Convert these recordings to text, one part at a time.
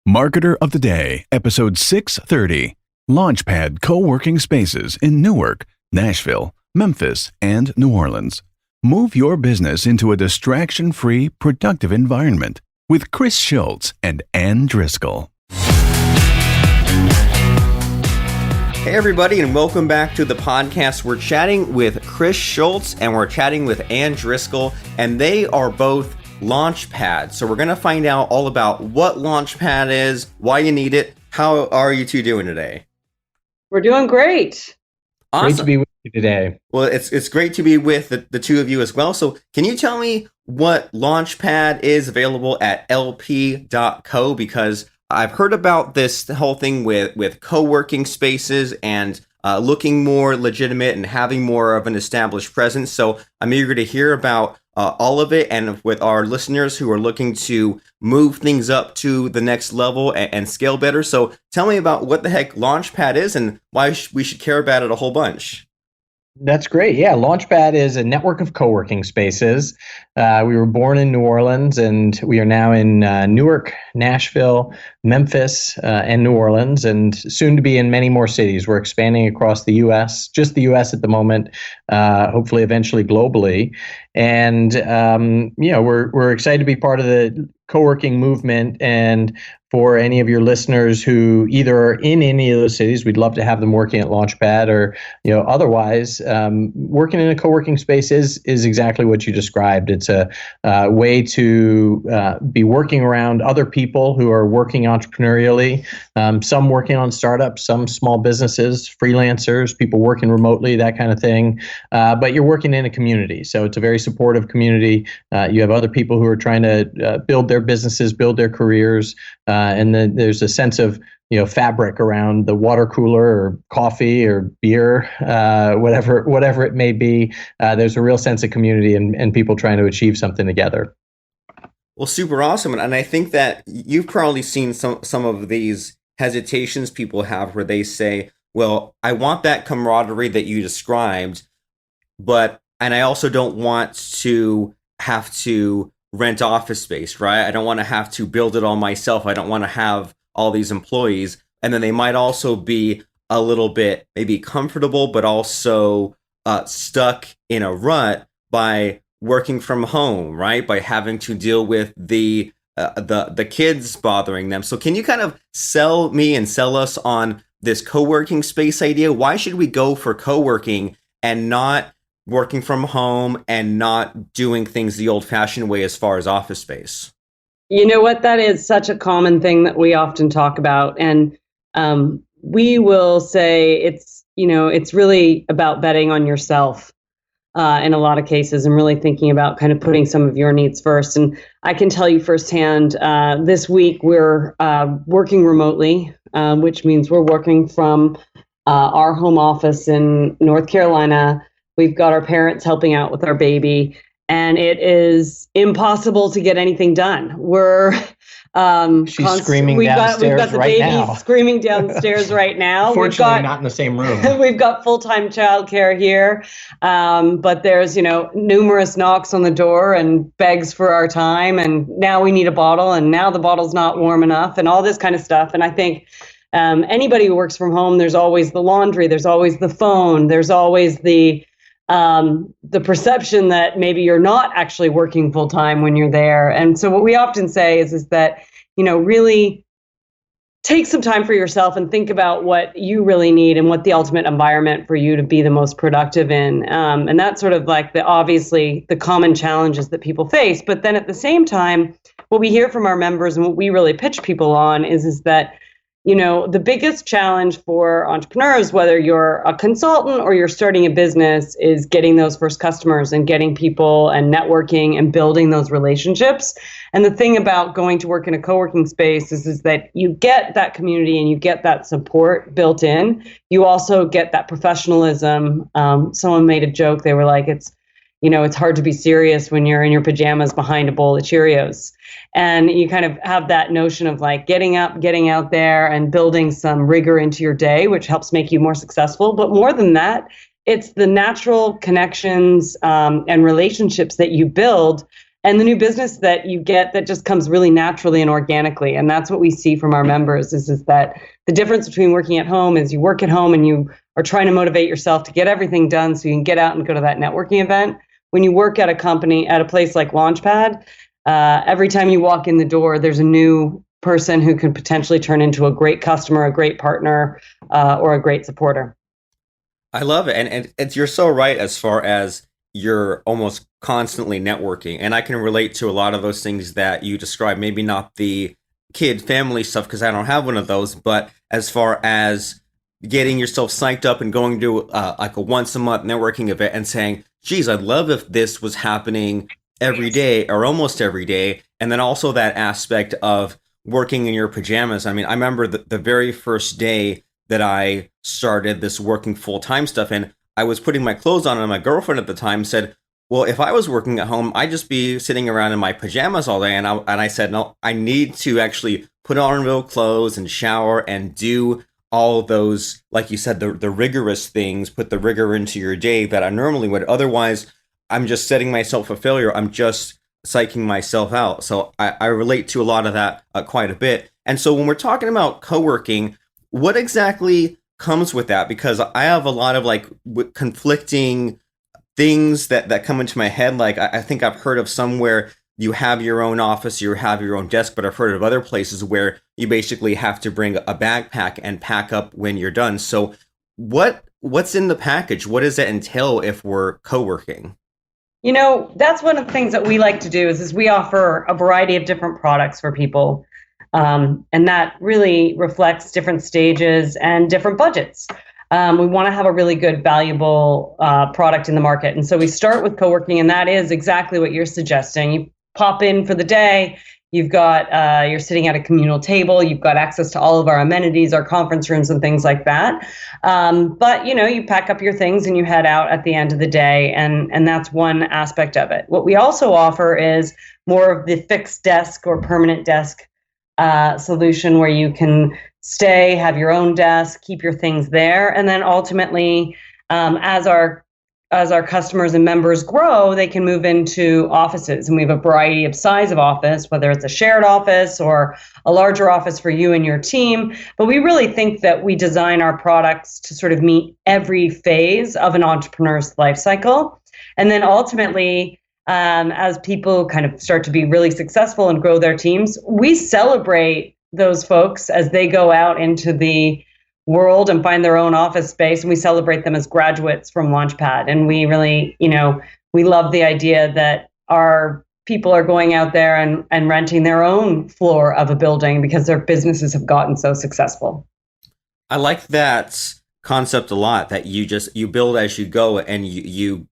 Marketer of the Day, episode 630, Launchpad Co-working Spaces in Newark, Nashville, Memphis, and New Orleans. Move your business into a distraction-free, productive environment with Chris Schultz and Anne Driscoll. Hey everybody, and welcome back to the podcast. We're chatting with Chris Schultz and we're chatting with Anne Driscoll, and they are both Launchpad. So we're going to find out all about what Launchpad is, why you need it. How are you two doing today? We're doing great. Awesome. Great to be with you today. Well, it's great to be with the two of you as well. So can you tell me what Launchpad is available at lp.co? Because I've heard about this whole thing with co-working spaces and looking more legitimate and having more of an established presence. So I'm eager to hear about all of it, and with our listeners who are looking to move things up to the next level and scale better. So tell me about what the heck Launchpad is and why we should care about it a whole bunch. That's great. Yeah, Launchpad is a network of co-working spaces. We were born in New Orleans, and we are now in Newark, Nashville, Memphis, and New Orleans, and soon to be in many more cities. We're expanding across the U.S., just the U.S. at the moment, hopefully eventually globally. And, we're excited to be part of the co-working movement. And for any of your listeners who either are in any of those cities, we'd love to have them working at Launchpad, or otherwise, working in a co-working space is exactly what you described. It's a way to be working around other people who are working entrepreneurially, some working on startups, some small businesses, freelancers, people working remotely, that kind of thing. But you're working in a community, so it's a very supportive community. You have other people who are trying to build their businesses, build their careers. And then there's a sense of fabric around the water cooler or coffee or beer, whatever it may be. There's a real sense of community and people trying to achieve something together. Well, super awesome. And I think that you've probably seen some of these hesitations people have where they say, well, I want that camaraderie that you described, and I also don't want to have to rent office space, right? I don't want to have to build it all myself. I don't want to have all these employees. And then they might also be a little bit maybe comfortable, but also stuck in a rut by working from home, right? By having to deal with the kids bothering them. So can you kind of sell me and sell us on this co-working space idea? Why should we go for co-working and not working from home and not doing things the old-fashioned way as far as office space? You know what? That is such a common thing that we often talk about. And we will say it's really about betting on yourself in a lot of cases, and really thinking about kind of putting some of your needs first. And I can tell you firsthand, this week we're working remotely, which means we're working from our home office in North Carolina. We've got our parents helping out with our baby, and it is impossible to get anything done. We're she's screaming downstairs we've got the right baby now. Screaming downstairs right now. Fortunately, not in the same room. We've got full-time childcare here, but there's numerous knocks on the door and begs for our time, and now we need a bottle, and now the bottle's not warm enough, and all this kind of stuff. And I think anybody who works from home, there's always the laundry, there's always the phone, there's always the perception that maybe you're not actually working full time when you're there. And so what we often say is that, really take some time for yourself and think about what you really need and what the ultimate environment for you to be the most productive in. And that's sort of like obviously the common challenges that people face. But then at the same time, what we hear from our members and what we really pitch people on is that the biggest challenge for entrepreneurs, whether you're a consultant or you're starting a business, is getting those first customers and getting people and networking and building those relationships. And the thing about going to work in a co-working space is that you get that community and you get that support built in. You also get that professionalism. Someone made a joke. They were like, it's hard to be serious when you're in your pajamas behind a bowl of Cheerios. And you kind of have that notion of like getting up, getting out there and building some rigor into your day, which helps make you more successful. But more than that, it's the natural connections and relationships that you build and the new business that you get that just comes really naturally and organically. And that's what we see from our members is that the difference between working at home is you work at home and you are trying to motivate yourself to get everything done so you can get out and go to that networking event. When you work at a company, at a place like Launchpad, every time you walk in the door, there's a new person who could potentially turn into a great customer, a great partner, or a great supporter. I love it. And you're so right as far as you're almost constantly networking. And I can relate to a lot of those things that you described, maybe not the kid family stuff, because I don't have one of those, but as far as getting yourself psyched up and going to like a once a month networking event and saying, geez, I'd love if this was happening every day or almost every day. And then also that aspect of working in your pajamas. I mean, I remember the very first day that I started this working full-time stuff, and I was putting my clothes on, and my girlfriend at the time said, well, if I was working at home, I'd just be sitting around in my pajamas all day. And I said, no, I need to actually put on real clothes and shower and do all those, like you said, the rigorous things, put the rigor into your day that I normally would. Otherwise, I'm just setting myself a failure. I'm just psyching myself out. So I relate to a lot of that quite a bit. And so when we're talking about co-working, what exactly comes with that? Because I have a lot of like conflicting things that come into my head. Like I think I've heard of somewhere you have your own office, you have your own desk, but I've heard of other places where you basically have to bring a backpack and pack up when you're done. So what's in the package? What does it entail if we're co-working? You know, that's one of the things that we like to do is we offer a variety of different products for people. And that really reflects different stages and different budgets. We want to have a really good, valuable product in the market. And so we start with co-working, and that is exactly what you're suggesting. You pop in for the day, you've got, you're sitting at a communal table, you've got access to all of our amenities, our conference rooms and things like that. But, you know, you pack up your things and you head out at the end of the day, and that's one aspect of it. What we also offer is more of the fixed desk or permanent desk solution where you can stay, have your own desk, keep your things there, and then ultimately, as our customers and members grow, they can move into offices, and we have a variety of size of office, whether it's a shared office or a larger office for you and your team. But we really think that we design our products to sort of meet every phase of an entrepreneur's life cycle, and then ultimately, as people kind of start to be really successful and grow their teams, we celebrate those folks as they go out into the world and find their own office space, and we celebrate them as graduates from Launchpad. And we really, you know, we love the idea that our people are going out there and renting their own floor of a building because their businesses have gotten so successful. I like that concept a lot, that you build as you go, and you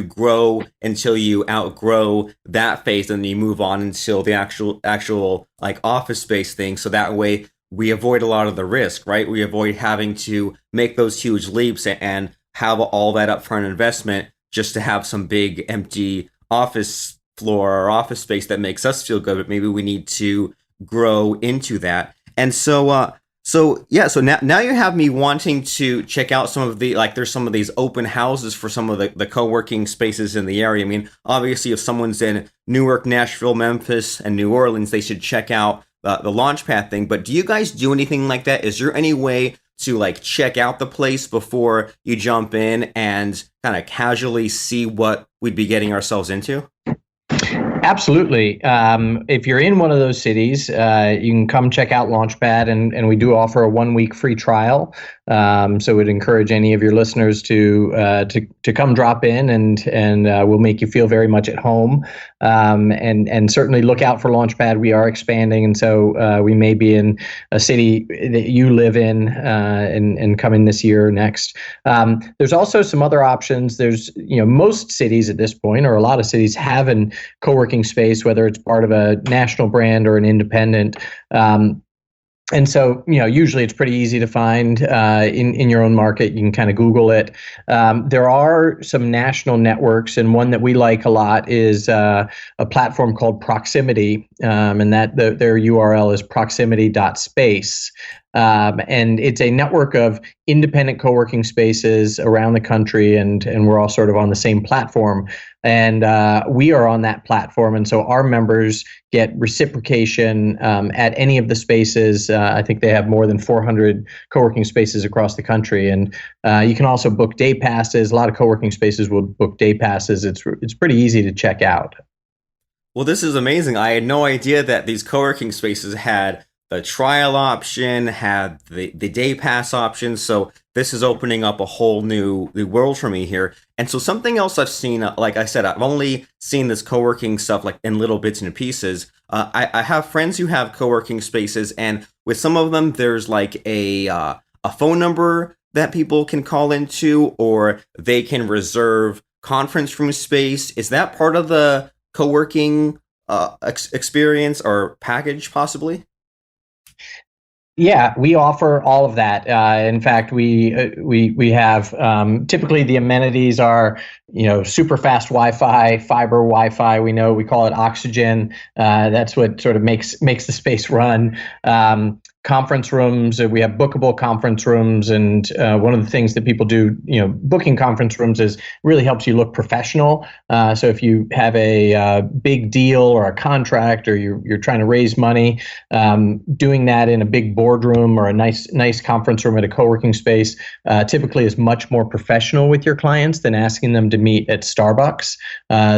grow until you outgrow that phase, and then you move on until the actual like office space thing. So that way we avoid a lot of the risk, right? We avoid having to make those huge leaps and have all that upfront investment just to have some big empty office floor or office space that makes us feel good, but maybe we need to grow into that. And so now you have me wanting to check out some of the, like, there's some of these open houses for some of the co-working spaces in the area. I mean, obviously, if someone's in Newark, Nashville, Memphis, and New Orleans, they should check out the Launchpad thing. But do you guys do anything like that? Is there any way to like check out the place before you jump in and kind of casually see what we'd be getting ourselves into? Absolutely. If you're in one of those cities, you can come check out Launchpad, and we do offer a 1-week free trial. So we'd encourage any of your listeners to come drop in, and we'll make you feel very much at home. And certainly look out for Launchpad. We are expanding, and so we may be in a city that you live in, and come in this year or next. There's also some other options. There's, you know, most cities at this point, or a lot of cities, have a co-working space, whether it's part of a national brand or an independent. And so, you know, usually it's pretty easy to find in your own market. You can kind of Google it. There are some national networks, and one that we like a lot is a platform called Proximity, and that their URL is proximity.space. And it's a network of independent co-working spaces around the country, and we're all sort of on the same platform. And we are on that platform, and so our members get reciprocation at any of the spaces. I think they have more than 400 co-working spaces across the country, and you can also book day passes. A lot of co-working spaces will book day passes. It's pretty easy to check out. Well, this is amazing. I had no idea that these co-working spaces had the trial option, had the day pass option. So this is opening up a whole new world for me here. And so something else I've seen, like I said, I've only seen this co-working stuff like in little bits and pieces. I have friends who have co-working spaces, and with some of them, there's like a phone number that people can call into, or they can reserve conference room space. Is that part of the co-working experience or package possibly? Yeah, we offer all of that. In fact, we have typically the amenities are super fast Wi-Fi, fiber Wi-Fi. We call it oxygen. That's what sort of makes the space run. Conference rooms. We have bookable conference rooms, and one of the things that people do, booking conference rooms is really helps you look professional. So if you have a big deal or a contract, or you're trying to raise money, doing that in a big boardroom or a nice conference room at a co-working space typically is much more professional with your clients than asking them to meet at Starbucks.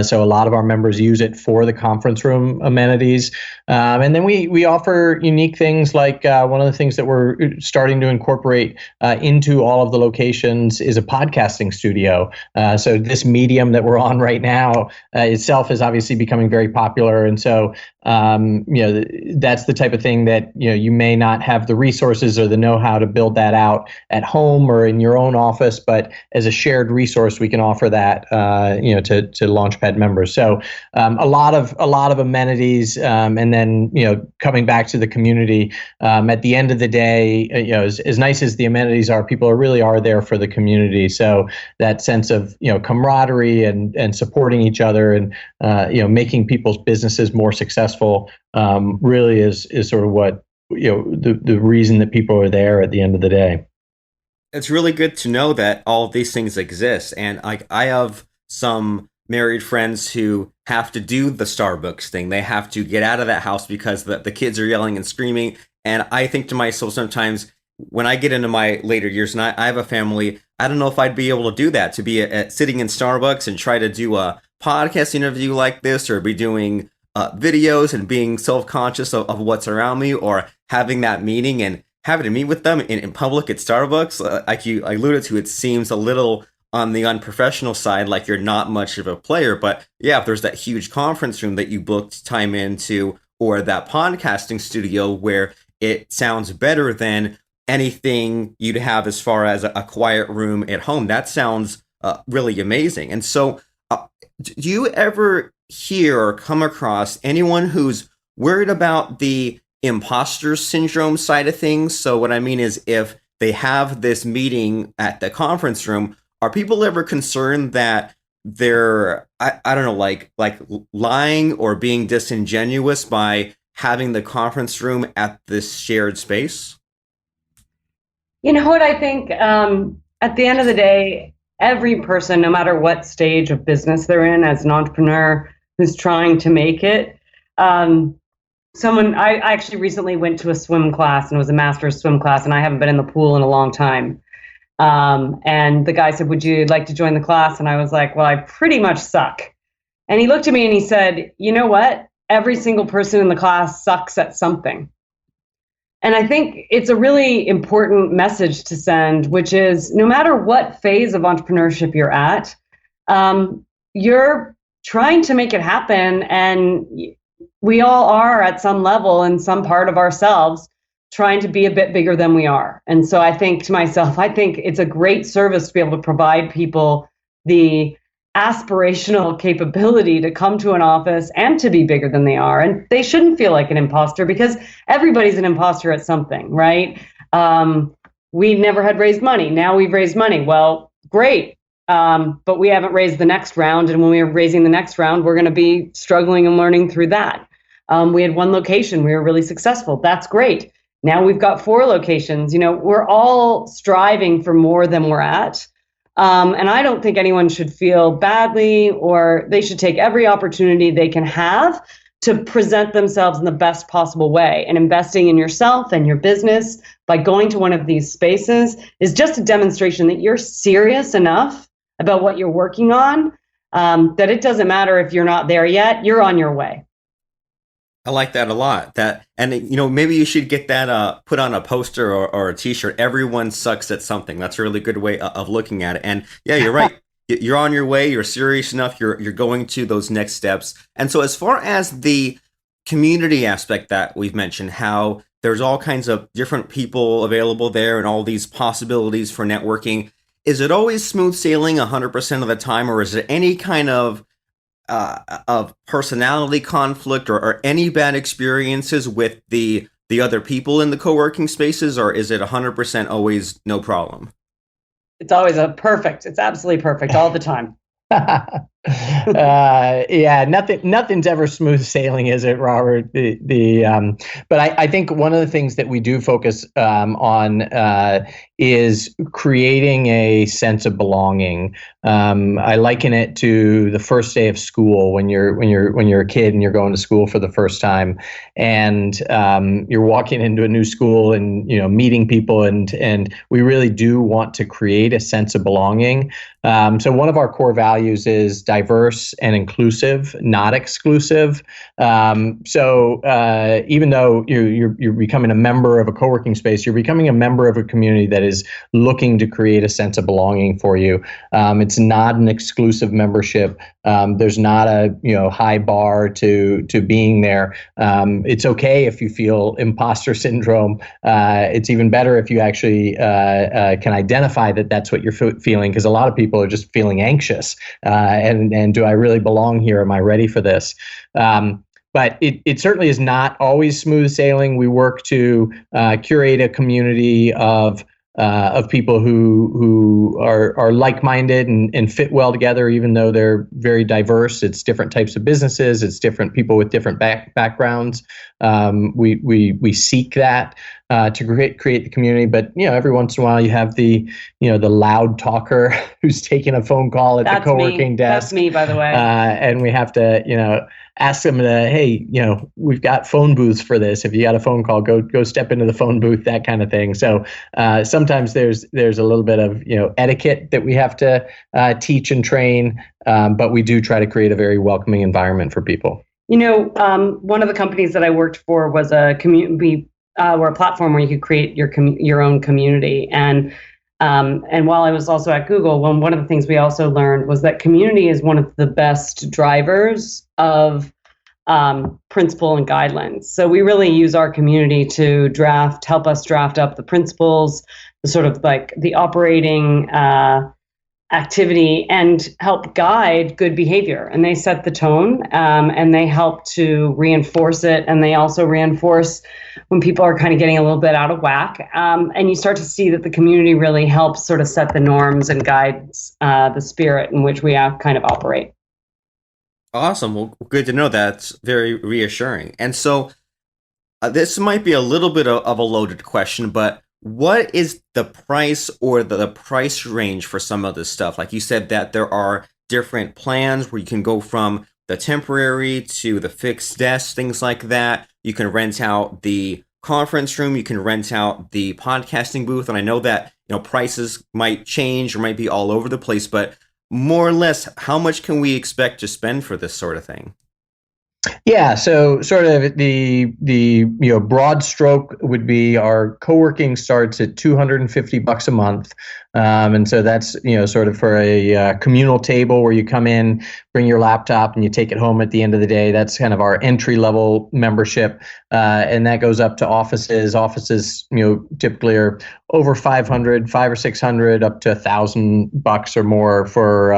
So a lot of our members use it for the conference room amenities, and then we offer unique things like. One of the things that we're starting to incorporate into all of the locations is a podcasting studio. So this medium that we're on right now itself is obviously becoming very popular, and so that's the type of thing that you may not have the resources or the know-how to build that out at home or in your own office, but as a shared resource, we can offer that to Launchpad members. So a lot of amenities, and then coming back to the community. At the end of the day, as nice as the amenities are, people really are there for the community. So that sense of camaraderie and supporting each other and making people's businesses more successful really is sort of what the reason that people are there at the end of the day. It's really good to know that all of these things exist, and I have some married friends who have to do the Starbucks thing. They have to get out of that house because the kids are yelling and screaming. And I think to myself sometimes when I get into my later years and I have a family, I don't know if I'd be able to do that, to be sitting in Starbucks and try to do a podcast interview like this, or be doing videos and being self-conscious of what's around me, or having that meeting and having to meet with them in public at Starbucks. Like you alluded to, it seems a little on the unprofessional side, like you're not much of a player. But yeah, if there's that huge conference room that you booked time into, or that podcasting studio where it sounds better than anything you'd have as far as a quiet room at home, that sounds really amazing. And so do you ever hear or come across anyone who's worried about the imposter syndrome side of things? So what I mean is, if they have this meeting at the conference room, are people ever concerned that they're, I don't know, like lying or being disingenuous by having the conference room at this shared space? You know what I think? At the end of the day, every person, no matter what stage of business they're in, as an entrepreneur who's trying to make it, I actually recently went to a swim class, and it was a master's swim class, and I haven't been in the pool in a long time. And the guy said, "Would you like to join the class?" And I was like, "Well, I pretty much suck." And he looked at me and he said, "You know what? Every single person in the class sucks at something." And I think it's a really important message to send, which is no matter what phase of entrepreneurship you're at, you're trying to make it happen. And we all are at some level in some part of ourselves trying to be a bit bigger than we are. And so I think to myself, I think it's a great service to be able to provide people the aspirational capability to come to an office and to be bigger than they are. And they shouldn't feel like an imposter, because everybody's an imposter at something, right? We never had raised money. Now we've raised money. Well, great. But we haven't raised the next round. And when we are raising the next round, we're going to be struggling and learning through that. We had one location. We were really successful. That's great. Now we've got 4 locations. We're all striving for more than we're at. And I don't think anyone should feel badly, or they should take every opportunity they can have to present themselves in the best possible way. And investing in yourself and your business by going to one of these spaces is just a demonstration that you're serious enough about what you're working on, that it doesn't matter if you're not there yet, you're on your way. I like that a lot. Maybe you should get that put on a poster or a T-shirt. Everyone sucks at something. That's a really good way of looking at it. And yeah, you're right. You're on your way. You're serious enough. You're going to those next steps. And so, as far as the community aspect that we've mentioned, how there's all kinds of different people available there and all these possibilities for networking. Is it always smooth sailing 100% of the time, or is there any kind of personality conflict or any bad experiences with the other people in the co-working spaces, or is it 100% always no problem? It's always it's absolutely perfect all the time. Yeah, nothing's ever smooth sailing, is it, Robert? But I think one of the things that we do focus on is creating a sense of belonging. I liken it to the first day of school when you're a kid and you're going to school for the first time, and you're walking into a new school and meeting people, and we really do want to create a sense of belonging. So one of our core values is diverse and inclusive, not exclusive. So even though you're becoming a member of a co-working space, you're becoming a member of a community that is looking to create a sense of belonging for you. It's not an exclusive membership. There's not a high bar to being there. It's okay if you feel imposter syndrome. It's even better if you actually can identify that that's what you're feeling, because a lot of people are just feeling anxious. And do I really belong here? Am I ready for this? But it certainly is not always smooth sailing. We work to curate a community of people who are like-minded and fit well together, even though they're very diverse. It's different types of businesses. It's different people with different backgrounds. We seek that to create the community. But every once in a while you have the loud talker who's taking a phone call at the co-working desk. That's me, by the way. And we have to ask them to, hey, we've got phone booths for this. If you got a phone call, go step into the phone booth, that kind of thing. So sometimes there's a little bit of etiquette that we have to teach and train, but we do try to create a very welcoming environment for people. One of the companies that I worked for was a community. We're a platform where you could create your own community. And while I was also at Google, one of the things we also learned was that community is one of the best drivers of principle and guidelines. So we really use our community to help us draft up the principles, the sort of like the operating activity, and help guide good behavior. And they set the tone, and they help to reinforce it. And they also reinforce when people are kind of getting a little bit out of whack. And you start to see that the community really helps sort of set the norms and guides the spirit in which we kind of operate. Awesome. Well, good to know. That's very reassuring. And so this might be a little bit of a loaded question, but what is the price or the price range for some of this stuff? Like you said that there are different plans where you can go from the temporary to the fixed desk, things like that. You can rent out the conference room. You can rent out the podcasting booth. And I know that prices might change or might be all over the place, but more or less, how much can we expect to spend for this sort of thing? Yeah, so sort of the broad stroke would be our co-working starts at $250 a month, and so that's sort of for a communal table where you come in, bring your laptop, and you take it home at the end of the day. That's kind of our entry level membership, and that goes up to offices. Offices typically are over 500 or 600, up to $1,000 or more for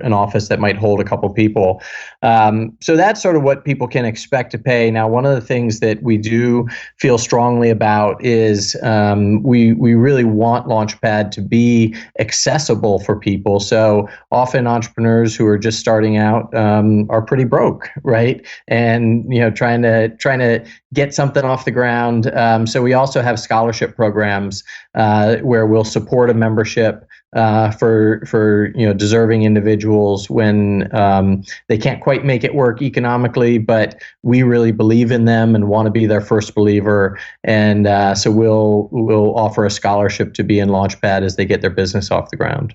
an office that might hold a couple people. So that's sort of what people can expect to pay. Now, one of the things that we do feel strongly about is we really want Launchpad to be be accessible for people. So often entrepreneurs who are just starting out are pretty broke, right? And trying to get something off the ground. So we also have scholarship programs where we'll support a membership for deserving individuals when they can't quite make it work economically, but we really believe in them and want to be their first believer. And so we'll offer a scholarship to be in Launchpad as they get their business off the ground.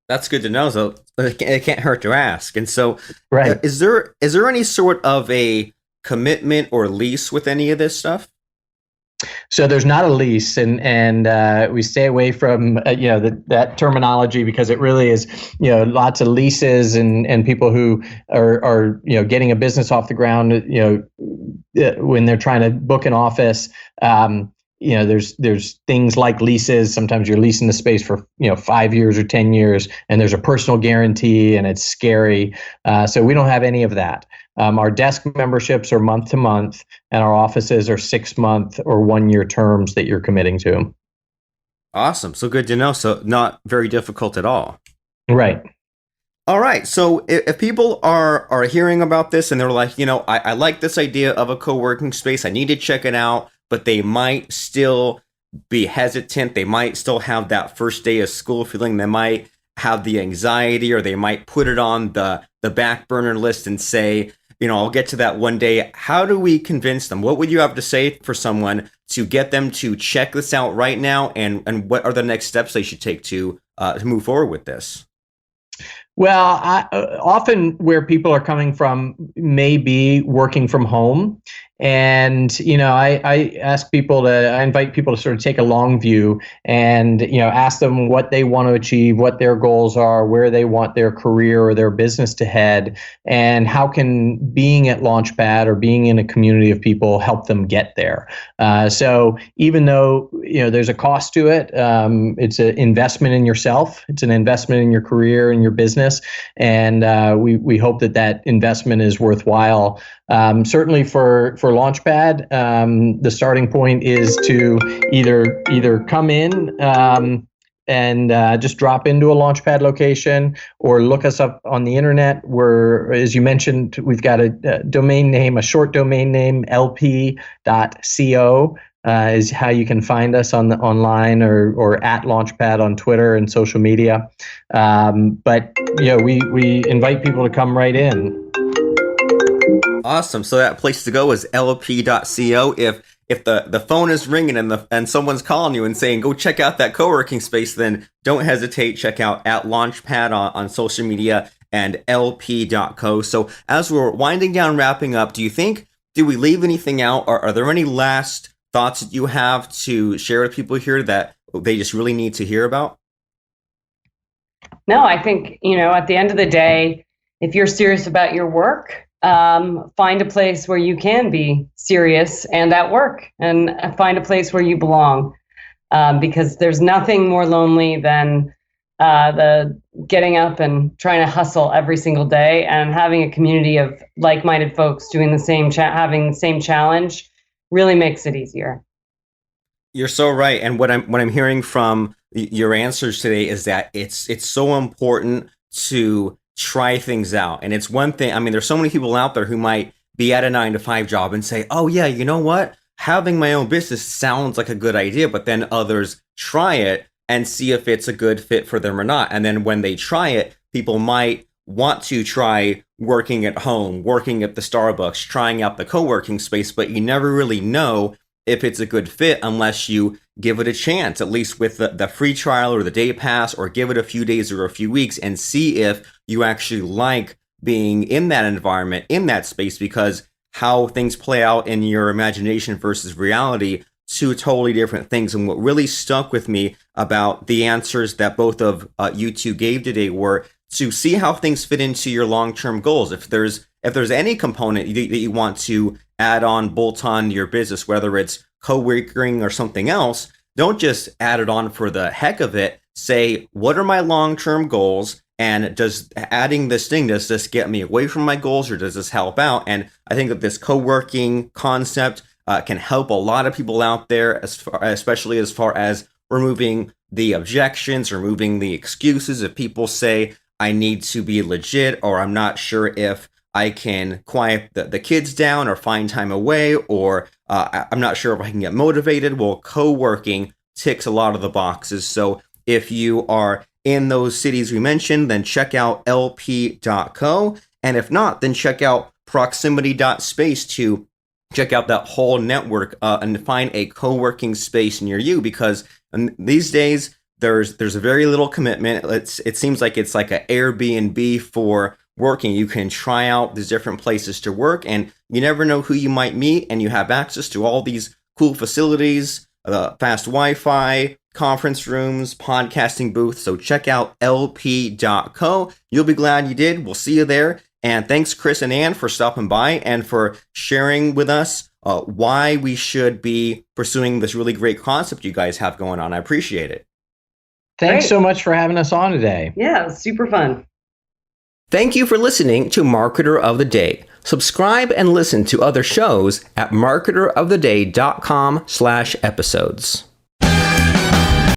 That's good to know. So it can't hurt to ask. And so, right. Is there any sort of a commitment or lease with any of this stuff? So there's not a lease, and we stay away from that terminology, because it really is lots of leases and people who are getting a business off the ground when they're trying to book an office. There's things like leases. Sometimes you're leasing the space for 5 years or 10 years, and there's a personal guarantee, and it's scary. So we don't have any of that. Our desk memberships are month to month, and our offices are 6-month or 1-year terms that you're committing to. Awesome. So good to know. So not very difficult at all. Right. All right. So if people are hearing about this and they're like, I like this idea of a co-working space, I need to check it out, but they might still be hesitant. They might still have that first day of school feeling. They might have the anxiety, or they might put it on the back burner list and say, I'll get to that one day. How do we convince them? What would you have to say for someone to get them to check this out right now? And what are the next steps they should take to move forward with this? Well, often where people are coming from may be working from home. And, I invite people to sort of take a long view and, ask them what they want to achieve, what their goals are, where they want their career or their business to head, and how can being at Launchpad or being in a community of people help them get there. So even though, there's a cost to it, it's an investment in yourself. It's an investment in your career and your business. And we hope that investment is worthwhile. Certainly for Launchpad, the starting point is to either come in and just drop into a Launchpad location, or look us up on the internet. Where, as you mentioned, we've got a domain name, a short domain name, lp.co. Is how you can find us online or at Launchpad on Twitter and social media. But we invite people to come right in. Awesome. So that place to go is lp.co. If the phone is ringing and someone's calling you and saying, go check out that co-working space, then don't hesitate. Check out at Launchpad on social media and lp.co. So as we're winding down, wrapping up, do we leave anything out? Or are there any last thoughts that you have to share with people here that they just really need to hear about? No, I think, at the end of the day, if you're serious about your work, find a place where you can be serious and at work, and find a place where you belong, because there's nothing more lonely than the getting up and trying to hustle every single day, and having a community of like-minded folks doing the same having the same challenge really makes it easier. You're so right. And what I'm hearing from your answers today is that it's so important to try things out. And it's one thing, there's so many people out there who might be at a 9-to-5 job and say, oh yeah, you know what? Having my own business sounds like a good idea, but then others try it and see if it's a good fit for them or not. And then when they try it, people might want to try working at home, working at the Starbucks, trying out the co-working space, but you never really know if it's a good fit unless you give it a chance, at least with the free trial or the day pass, or give it a few days or a few weeks and see if you actually like being in that environment, in that space, because how things play out in your imagination versus reality, two totally different things. And what really stuck with me about the answers that both of you two gave today were to see how things fit into your long-term goals. If there's any component that you want to add on, bolt on your business, whether it's co-working or something else, don't just add it on for the heck of it. Say, what are my long-term goals? And does adding this thing, does this get me away from my goals, or does this help out? And I think that this co-working concept can help a lot of people out there, especially as far as removing the objections, removing the excuses. If people say, I need to be legit, or I'm not sure if I can quiet the kids down or find time away, or I'm not sure if I can get motivated. Well, co-working ticks a lot of the boxes. So if you are in those cities we mentioned, then check out lp.co. And if not, then check out proximity.space to check out that whole network and find a co-working space near you, because these days there's very little commitment. It seems like it's like an Airbnb for working. You can try out these different places to work, and you never know who you might meet, and you have access to all these cool facilities, fast Wi-Fi, conference rooms, podcasting booths. So check out lp.co. You'll be glad you did. We'll see you there. And thanks, Chris and Anne, for stopping by and for sharing with us why we should be pursuing this really great concept you guys have going on. I appreciate it. Thanks so much for having us on today. Yeah, it was super fun. Thank you for listening to Marketer of the Day. Subscribe and listen to other shows at marketeroftheday.com/episodes.